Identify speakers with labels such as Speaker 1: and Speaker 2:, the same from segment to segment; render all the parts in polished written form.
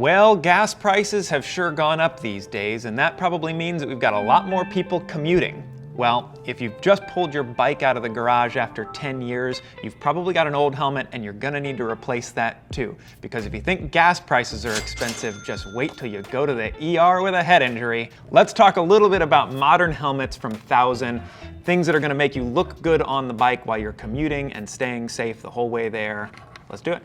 Speaker 1: Well, gas prices have sure gone up these days, and that probably means that we've got a lot more people commuting. Well, if you've just pulled your bike out of the garage after 10 years, you've probably got an old helmet and you're gonna need to replace that too. Because if you think gas prices are expensive, just wait till you go to the ER with a head injury. Let's talk a little bit about modern helmets from Thousand, things that are gonna make you look good on the bike while you're commuting and staying safe the whole way there. Let's do it.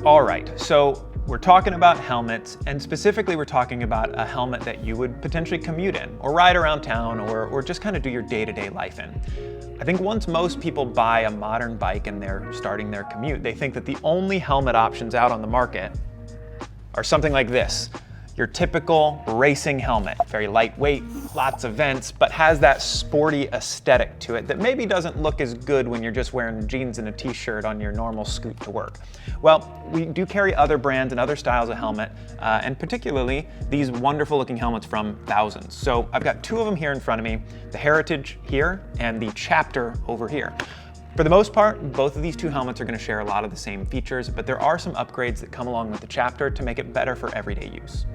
Speaker 1: All right, so we're talking about helmets, and specifically we're talking about a helmet that you would potentially commute in, or ride around town, or just kind of do your day-to-day life in. I think once most people buy a modern bike and they're starting their commute, they think that the only helmet options out on the market are something like this. Your typical racing helmet, very lightweight, lots of vents, but has that sporty aesthetic to it that maybe doesn't look as good when you're just wearing jeans and a t-shirt on your normal scoot to work. Well, we do carry other brands and other styles of helmet, and particularly these wonderful looking helmets from Thousands. So I've got two of them here in front of me, the Heritage here and the Chapter over here. For the most part, both of these two helmets are going to share a lot of the same features, but there are some upgrades that come along with the Chapter to make it better for everyday use.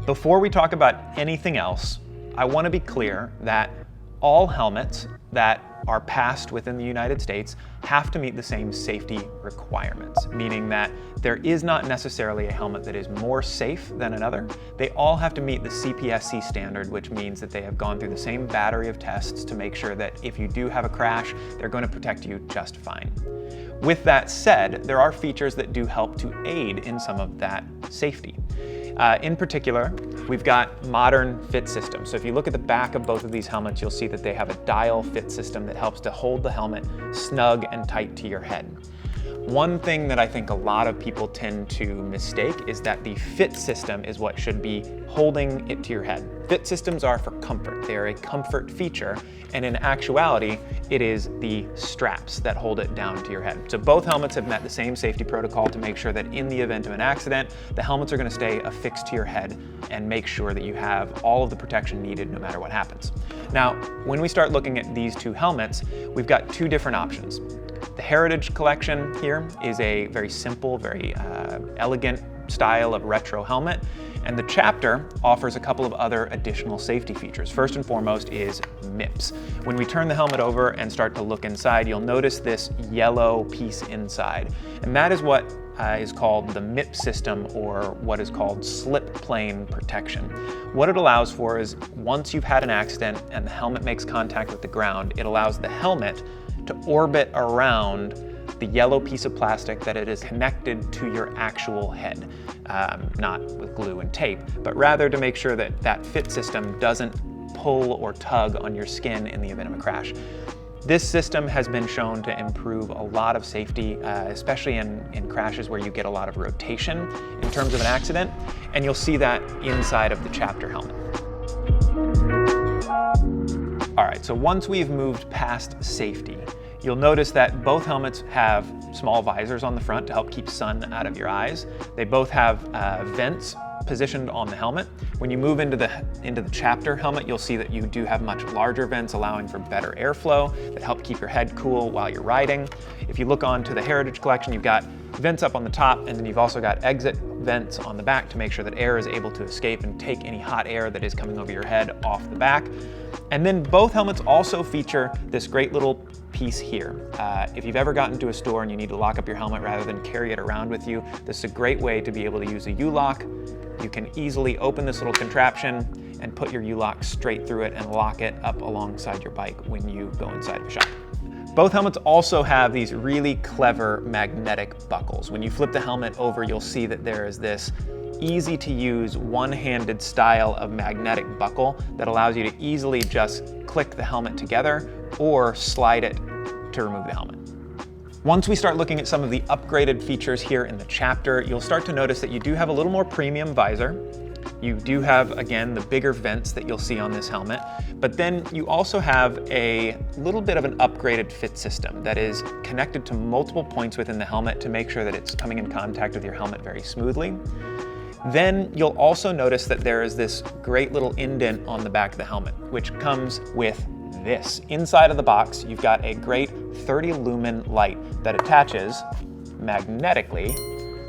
Speaker 1: Before we talk about anything else, I want to be clear that all helmets that are passed within the United States have to meet the same safety requirements, meaning that there is not necessarily a helmet that is more safe than another. They all have to meet the CPSC standard, which means that they have gone through the same battery of tests to make sure that if you do have a crash, they're going to protect you just fine. With that said, there are features that do help to aid in some of that safety. In particular, we've got modern fit systems. So if you look at the back of both of these helmets, you'll see that they have a dial fit system that helps to hold the helmet snug and tight to your head. One thing that I think a lot of people tend to mistake is that the fit system is what should be holding it to your head. Fit systems are for comfort. They are a comfort feature, and in actuality, it is the straps that hold it down to your head. So both helmets have met the same safety protocol to make sure that in the event of an accident, the helmets are going to stay affixed to your head and make sure that you have all of the protection needed no matter what happens. Now, when we start looking at these two helmets, we've got two different options. The Heritage collection here is a very simple, very elegant style of retro helmet, and the Chapter offers a couple of other additional safety features. First and foremost is MIPS. When we turn the helmet over and start to look inside, you'll notice this yellow piece inside, and that is what is called the MIPS system, or what is called slip plane protection. What it allows for is once you've had an accident and the helmet makes contact with the ground, it allows the helmet to orbit around the yellow piece of plastic that it is connected to your actual head, not with glue and tape, but rather to make sure that that fit system doesn't pull or tug on your skin in the event of a crash. This system has been shown to improve a lot of safety, especially in crashes where you get a lot of rotation in terms of an accident, and you'll see that inside of the Chapter helmet. All right, so once we've moved past safety, you'll notice that both helmets have small visors on the front to help keep sun out of your eyes. They both have vents positioned on the helmet. When you move into the Chapter helmet, you'll see that you do have much larger vents, allowing for better airflow that help keep your head cool while you're riding. If you look onto the Heritage collection, you've got vents up on the top, and then you've also got exit vents on the back to make sure that air is able to escape and take any hot air that is coming over your head off the back. And then both helmets also feature this great little piece here. If you've ever gotten to a store and you need to lock up your helmet rather than carry it around with you, this is a great way to be able to use a U-lock. You can easily open this little contraption and put your U-lock straight through it and lock it up alongside your bike when you go inside the shop. Both helmets also have these really clever magnetic buckles. When you flip the helmet over, you'll see that there is this easy to use one-handed style of magnetic buckle that allows you to easily just click the helmet together or slide it to remove the helmet. Once we start looking at some of the upgraded features here in the Chapter, you'll start to notice that you do have a little more premium visor. You do have, again, the bigger vents that you'll see on this helmet, but then you also have a little bit of an upgraded fit system that is connected to multiple points within the helmet to make sure that it's coming in contact with your helmet very smoothly. Then you'll also notice that there is this great little indent on the back of the helmet, which comes with this. Inside of the box, you've got a great 30 lumen light that attaches magnetically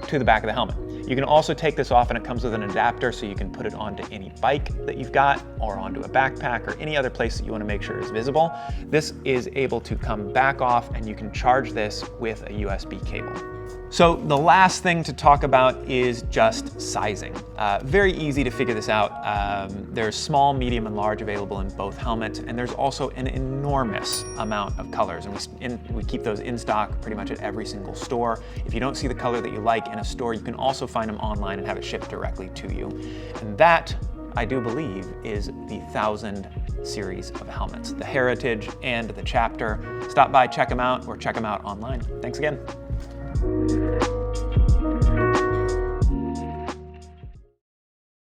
Speaker 1: to the back of the helmet. You can also take this off, and it comes with an adapter so you can put it onto any bike that you've got or onto a backpack or any other place that you want to make sure is visible. This is able to come back off, and you can charge this with a USB cable. So the last thing to talk about is just sizing. Very easy to figure this out. There's small, medium, and large available in both helmets, and there's also an enormous amount of colors, and we keep those in stock pretty much at every single store. If you don't see the color that you like in a store, you can also find them online and have it shipped directly to you. And that, I do believe, is the 1000 series of helmets, the Heritage and the Chapter. Stop by, check them out, or check them out online. Thanks again.